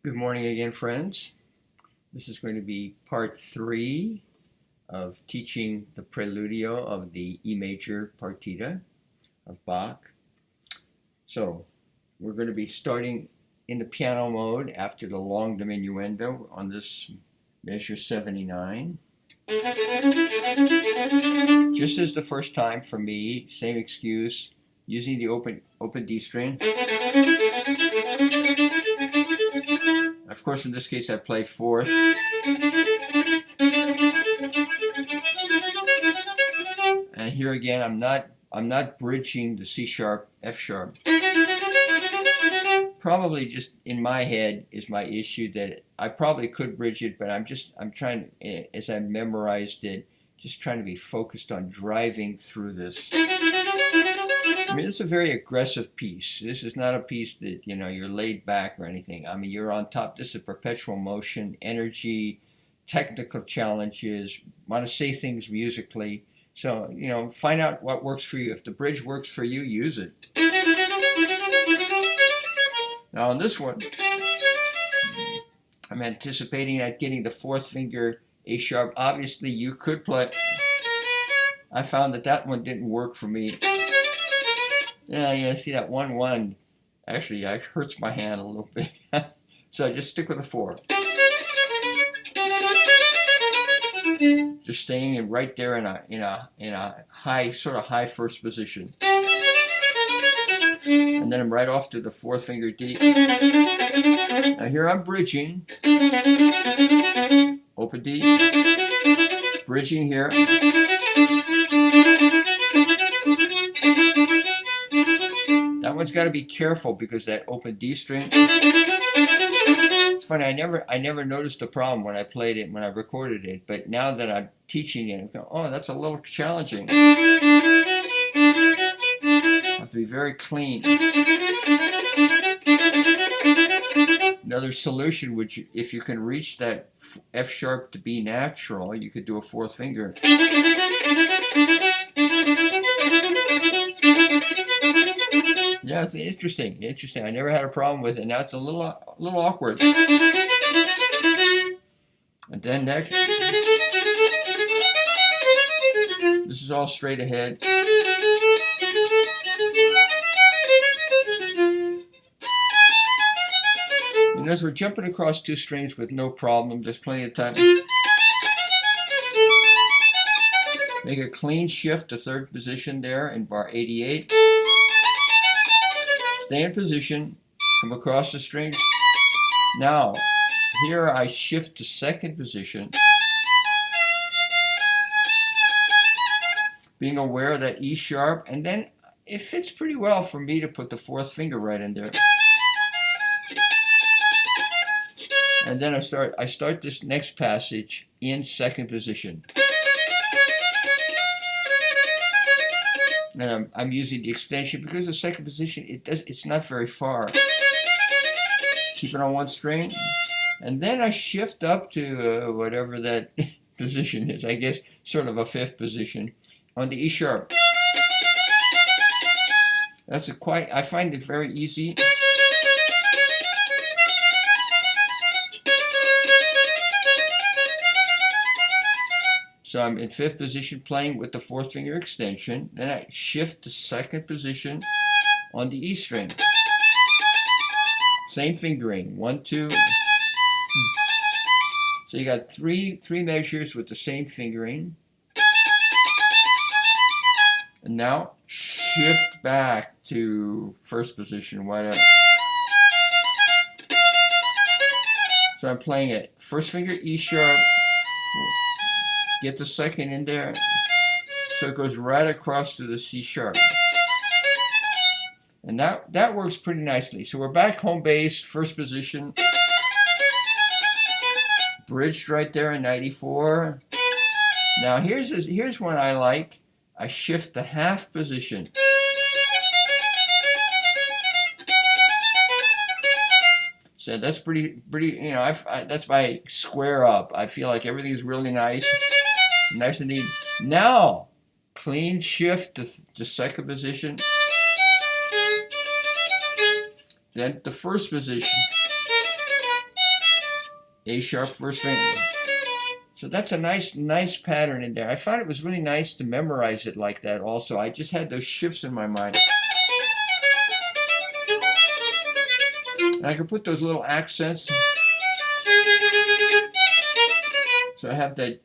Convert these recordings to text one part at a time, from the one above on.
Good morning again, friends. This is going to be part 3 of teaching the Preludio of the E major Partita of Bach. So we're going to be starting in the piano mode after the long diminuendo on this measure 79. Just as the first time for me, same excuse, using the open D string. Of course, in this case, I play fourth. And here again, I'm not bridging the C sharp, F sharp. Probably just in my head is my issue that I probably could bridge it, but I'm trying, as I memorized it, just trying to be focused on driving through this. I mean, it's a very aggressive piece. This is not a piece that, you're laid back or anything. I mean, you're on top. This is perpetual motion, energy, technical challenges, want to say things musically. So, find out what works for you. If the bridge works for you, use it. Now, on this one, I'm anticipating at getting the fourth finger A sharp. Obviously, you could play. I found that one didn't work for me. Yeah, see that 1-1 actually hurts my hand a little bit. So I just stick with a 4. Just staying in right there in a high, sort of high first position. And then I'm right off to the fourth finger D. Now here I'm bridging. Open D. Bridging here. That one's got to be careful because that open D string. It's funny, I never noticed the problem when I played it, when I recorded it, but now that I'm teaching it, I'm going, oh, that's a little challenging. I have to be very clean. Another solution, which if you can reach that F sharp to B natural, you could do a fourth finger. Yeah, it's interesting. I never had a problem with it. Now it's a little awkward. And then next, this is all straight ahead. And as we're jumping across two strings with no problem, there's plenty of time. Make a clean shift to third position there in bar 88. Stay in position, come across the string. Now, here I shift to second position, being aware of that E sharp, and then it fits pretty well for me to put the fourth finger right in there. And then I start this next passage in second position. And I'm using the extension because the second position, it's not very far. Keep it on one string. And then I shift up to whatever that position is. I guess sort of a fifth position on the E sharp. I find it very easy. So I'm in fifth position playing with the fourth finger extension. Then I shift to second position on the E string. Same fingering, 1, 2. So you got three measures with the same fingering. And now shift back to first position, whatever. So I'm playing it first finger E sharp. Get the second in there, so it goes right across to the C sharp. And that works pretty nicely. So we're back home base, first position. Bridged right there in 94. Now here's one I like. I shift the half position. So that's pretty. That's my square up. I feel like everything's really nice. Nice and neat. Now, clean shift to second position. Then the first position. A sharp, first finger. So that's a nice pattern in there. I found it was really nice to memorize it like that also. I just had those shifts in my mind. And I could put those little accents. So I have that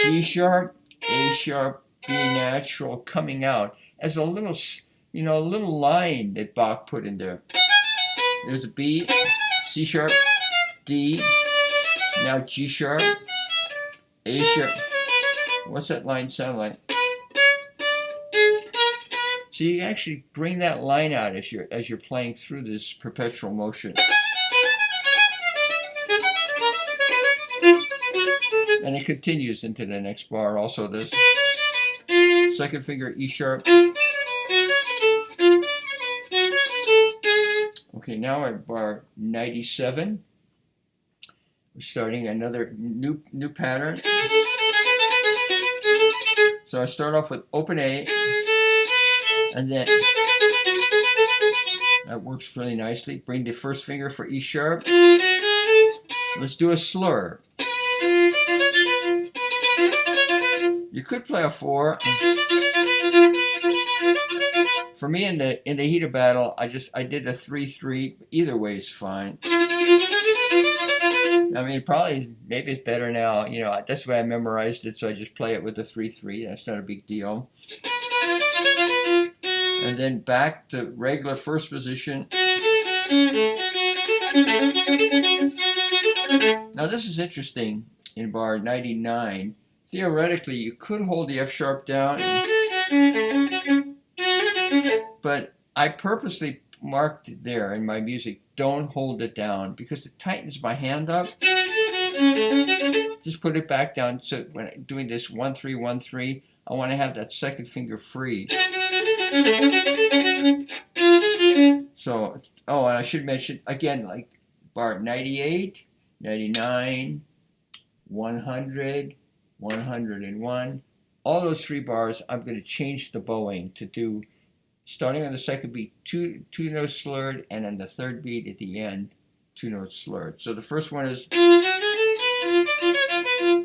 G sharp, A sharp, B natural coming out as a little, a little line that Bach put in there. There's a B, C sharp, D, now G sharp, A sharp. What's that line sound like? So you actually bring that line out as you're playing through this perpetual motion. And it continues into the next bar. Also this second finger E sharp. Okay, now at bar 97. We're starting another new pattern. So I start off with open A, and then that works really nicely. Bring the first finger for E sharp. Let's do a slur. You could play a 4. For me, in the heat of battle, I did the 3-3. Either way is fine. I mean, maybe it's better now. That's the way I memorized it, so I just play it with the 3-3. That's not a big deal. And then back to regular first position. Now this is interesting in bar 99. Theoretically, you could hold the F sharp down, but I purposely marked it there in my music. Don't hold it down because it tightens my hand up. Just put it back down. So when I'm doing this 1-3, 1-3, I want to have that second finger free. So, and I should mention again, like bar 98, 99, 100, 101, all those 3 bars, I'm going to change the bowing to do, starting on the second beat, two notes slurred, and on the third beat at the end, 2 notes slurred. So the first one is,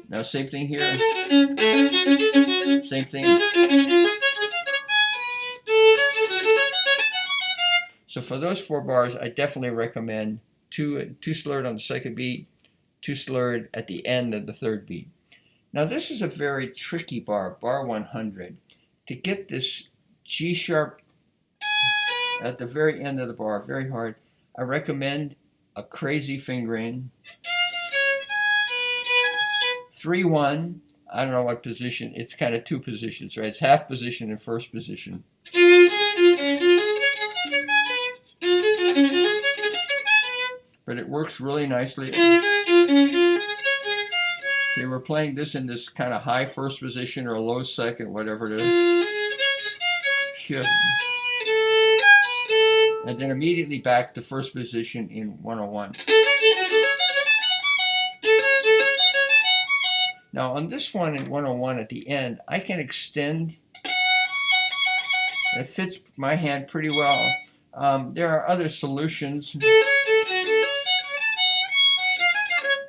now same thing here, same thing. So for those 4 bars, I definitely recommend 2 slurred on the second beat, 2 slurred at the end of the third beat. Now this is a very tricky bar, bar 100. To get this G sharp at the very end of the bar, very hard, I recommend a crazy fingering. 3-1, I don't know what position, it's kind of 2 positions, right? It's half position and first position. But it works really nicely. See, we're playing this in this kind of high first position or low second, whatever it is. Shift. And then immediately back to first position in 101. Now on this one in 101 at the end, I can extend. It fits my hand pretty well. There are other solutions.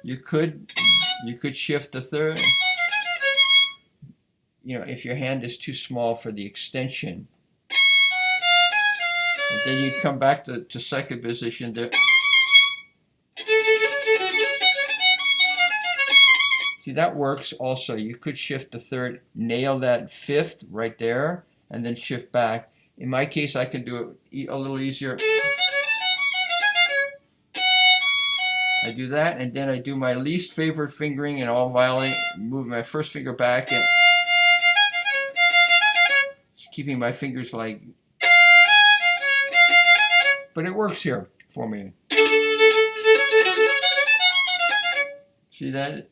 You could shift the third. If your hand is too small for the extension. And then you come back to second position. See, that works also. You could shift the third, nail that fifth right there, and then shift back. In my case, I can do it a little easier. I do that, and then I do my least favorite fingering in all violin, move my first finger back, and just keeping my fingers like, but it works here for me. See that?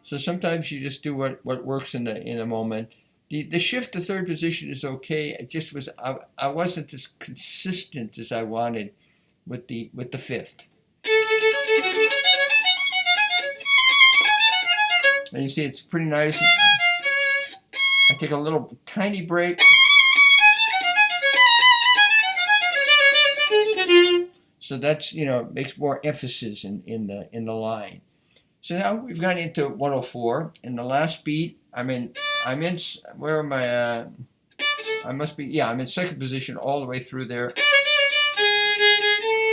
So sometimes you just do what works in the moment. The shift to third position is okay. It just was I wasn't as consistent as I wanted with the fifth. And you see it's pretty nice. I take a little tiny break. So that's, makes more emphasis in the line. So now we've gone into 104, and the last beat, where am I? I'm in second position all the way through there.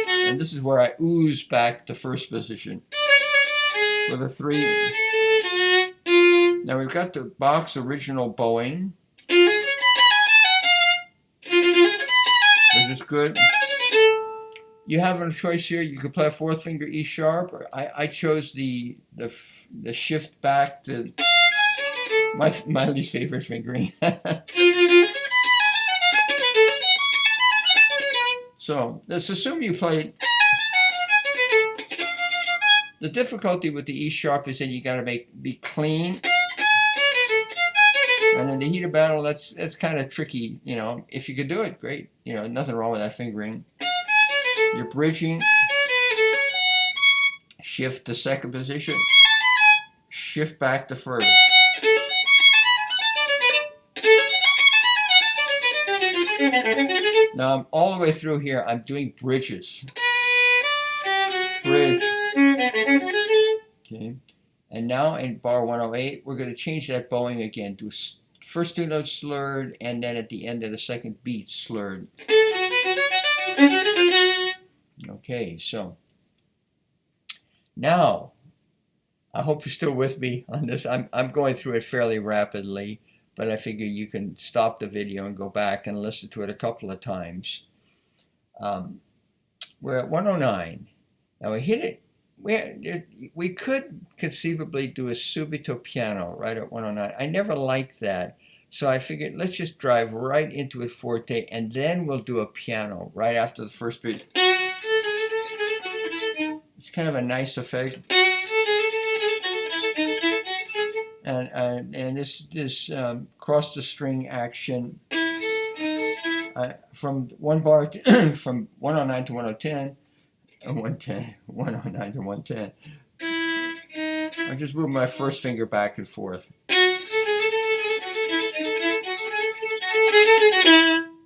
And this is where I ooze back to first position with a 3. Now we've got the Bach's original bowing, which is good. You have a choice here. You could play a 4th finger E sharp. Or I chose the shift back to my least favorite fingering. So let's assume you played. The difficulty with the E sharp is that you got to be clean. And in the heat of battle, that's kind of tricky. If you could do it, great. Nothing wrong with that fingering. You're bridging, shift to second position, shift back to first. Now I'm all the way through here, I'm doing bridges. Bridge. Okay. And now in bar 108, we're going to change that bowing again. Do first 2 notes slurred, and then at the end of the second beat slurred. Okay, so now I hope you're still with me on this. I'm going through it fairly rapidly, but I figure you can stop the video and go back and listen to it a couple of times. We're at 109. Now we hit it. We could conceivably do a subito piano right at 109. I never liked that. So I figured let's just drive right into a forte, and then we'll do a piano right after the first beat. It's kind of a nice effect. And this cross the string action from one bar to, from 109 to 110, 109 to 110. I just move my first finger back and forth.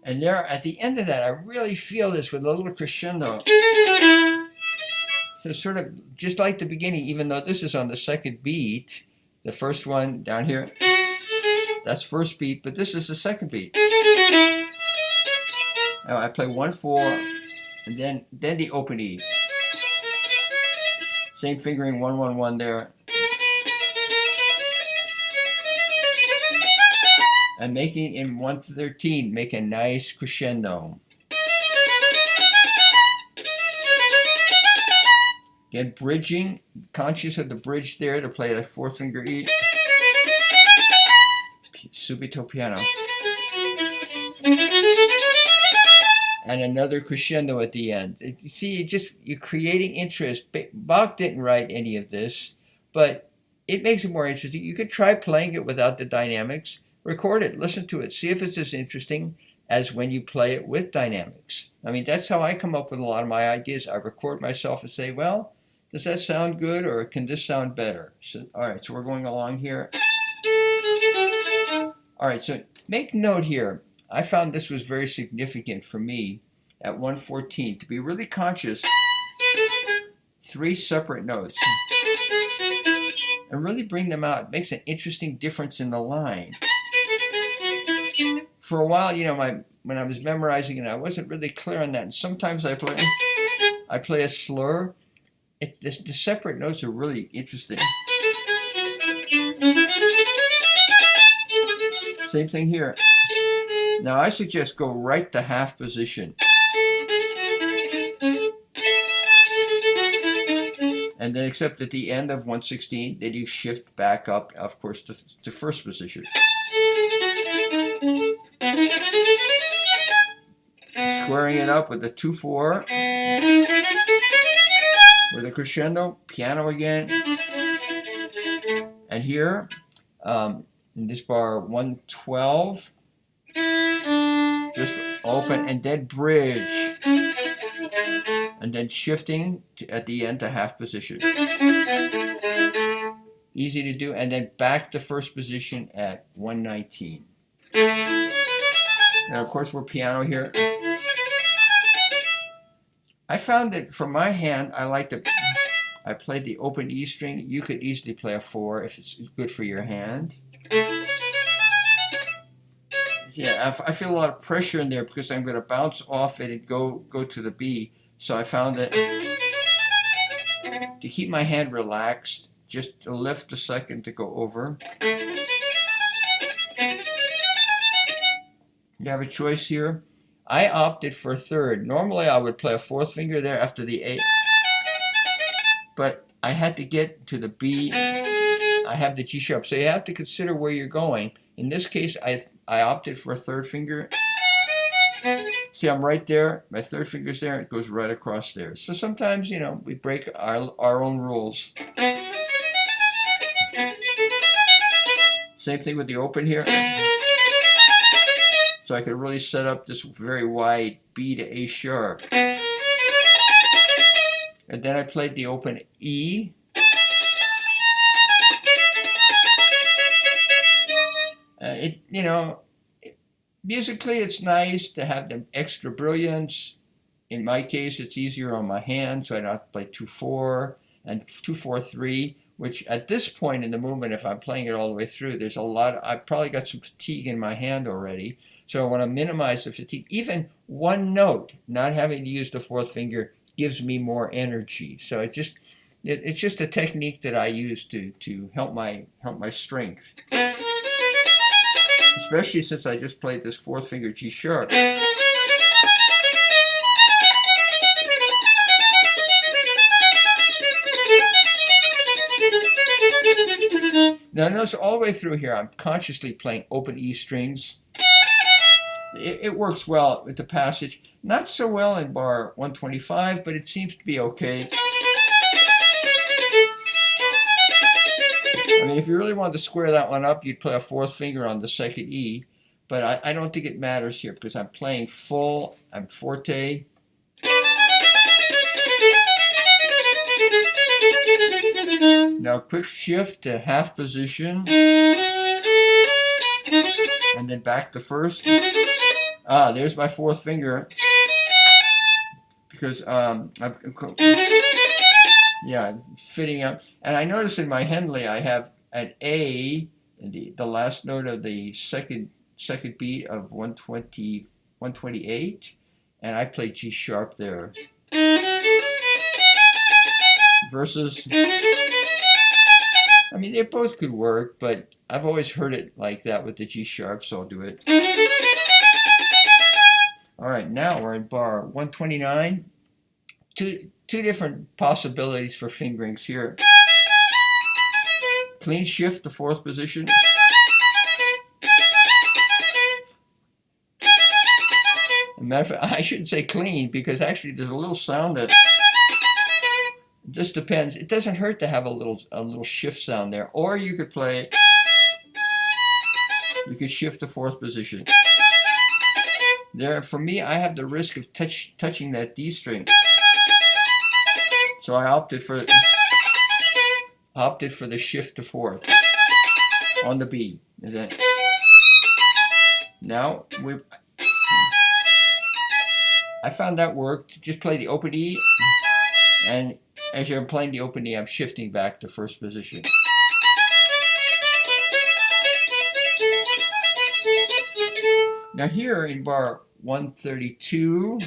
And there, at the end of that, I really feel this with a little crescendo. So sort of just like the beginning, even though this is on the second beat, the first one down here, that's first beat, but this is the second beat. Now I play 1-4, and then the open E. Same fingering 1-1-1 there. And making in 113, make a nice crescendo. Again, bridging, conscious of the bridge there to play the 4th finger E. Subito piano. And another crescendo at the end. You see, you're creating interest. Bach didn't write any of this, but it makes it more interesting. You could try playing it without the dynamics. Record it, listen to it, see if it's as interesting as when you play it with dynamics. I mean, that's how I come up with a lot of my ideas. I record myself and say, well, does that sound good, or can this sound better? So, all right, so we're going along here. All right, so make note here. I found this was very significant for me at 114, to be really conscious, 3 separate notes, and really bring them out. It makes an interesting difference in the line. For a while, when I was memorizing it, I wasn't really clear on that. And sometimes I play a slur. The separate notes are really interesting. Same thing here. Now I suggest go right to half position. And then except at the end of 116, then you shift back up, of course, to first position. Squaring it up with the 2-4. With a crescendo, piano again. And here, in this bar 112, just open and then bridge. And then shifting at the end to half position. Easy to do. And then back to first position at 119. And of course we're piano here. I found that for my hand, I played the open E string. You could easily play a 4 if it's good for your hand. Yeah, I feel a lot of pressure in there because I'm going to bounce off it and go to the B. So I found that to keep my hand relaxed, just to lift a second to go over. You have a choice here. I opted for a third. Normally I would play a fourth finger there after the A, but I had to get to the B. I have the G sharp, so you have to consider where you're going. In this case, I opted for a third finger. See, I'm right there. My third finger's there. It goes right across there. So sometimes, you know, we break our own rules. Same thing with the open here. So I could really set up this very wide B to A sharp. And then I played the open E. You know, musically it's nice to have the extra brilliance. In my case, it's easier on my hand, so I don't have to play 2-4 and 2-4-3, which at this point in the movement, if I'm playing it all the way through, there's a lot. I've probably got some fatigue in my hand already. So I want to minimize the fatigue. Even one note, not having to use the fourth finger, gives me more energy. So it's just a technique that I use to help my strength. Especially since I just played this fourth finger G sharp. Now notice all the way through here, I'm consciously playing open E strings. It works well with the passage. Not so well in bar 125, but it seems to be okay. I mean, if you really wanted to square that one up, you'd play a fourth finger on the second E. But I don't think it matters here because I'm playing full, I'm forte. Now quick shift to half position. And then back to first. There's my fourth finger. Because I'm fitting up. And I notice in my Henley I have an A, the last note of the second beat of 128, and I play G sharp there. Versus, I mean, they both could work, but I've always heard it like that with the G sharp, so I'll do it. All right, now we're in bar 129. Two different possibilities for fingerings here. Clean shift to fourth position. Matter of fact, I shouldn't say clean because actually there's a little sound that just depends. It doesn't hurt to have a little shift sound there. Or you could play, you could shift to fourth position. There, for me, I have the risk of touching that D string. So I opted for the shift to fourth on the B. Now I found that worked. Just play the open E, and as you're playing the open E, I'm shifting back to first position. Now here in bar 132,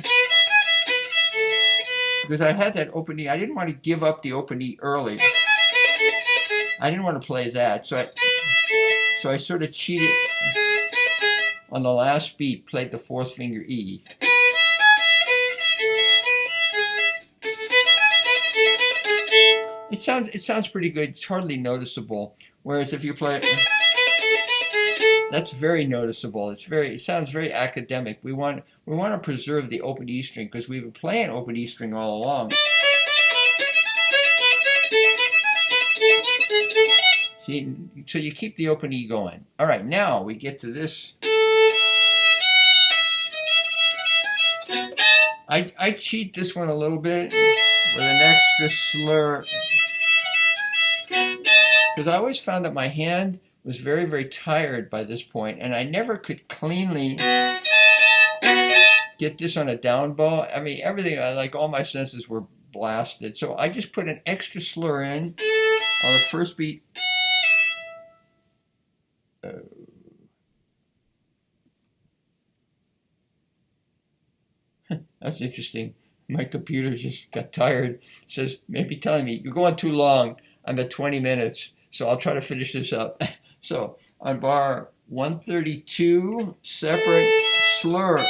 because I had that open E, I didn't want to give up the open E early. I didn't want to play that, so I sort of cheated on the last beat, played the fourth finger E. It sounds pretty good. It's hardly noticeable. Whereas if you play it, that's very noticeable. It sounds very academic. We want to preserve the open E string because we've been playing open E string all along. See, so you keep the open E going. All right, now we get to this. I cheat this one a little bit with an extra slur because I always found that my hand was very, very tired by this point, and I never could cleanly get this on a down bow. I mean, everything, like all my senses were blasted. So I just put an extra slur in on the first beat. That's interesting. My computer just got tired. It says, maybe telling me, you're going too long. I'm at 20 minutes. So I'll try to finish this up. So on bar 132, separate slur.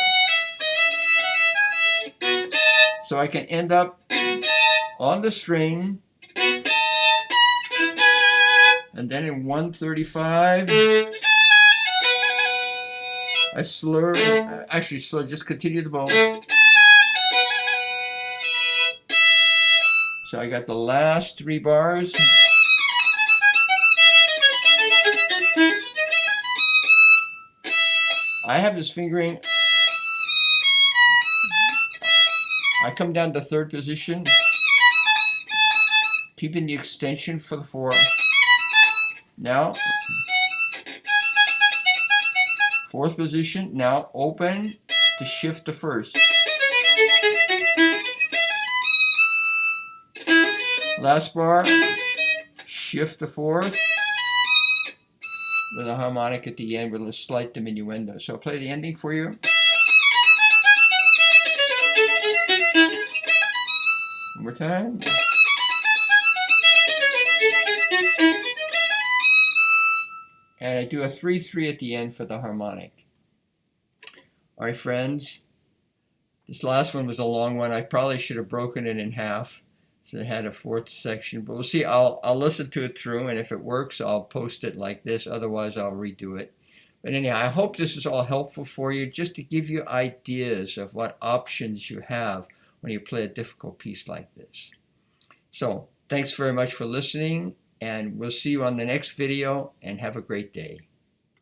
So I can end up on the string. And then in 135, I slur, actually slur, just continue the bow. So I got the last 3 bars. I have this fingering. I come down to 3rd position, keeping the extension for the 4. Now, 4th position, now open to shift to 1st. Last bar, shift to 4th, with a harmonic at the end with a slight diminuendo. So I'll play the ending for you. One more time. And I do a 3-3 at the end for the harmonic. All right, friends. This last one was a long one. I probably should have broken it in half. So it had a 4th section. But we'll see. I'll listen to it through, and if it works, I'll post it like this. Otherwise, I'll redo it. But anyhow, I hope this is all helpful for you, just to give you ideas of what options you have when you play a difficult piece like this. So, thanks very much for listening, and we'll see you on the next video, and have a great day.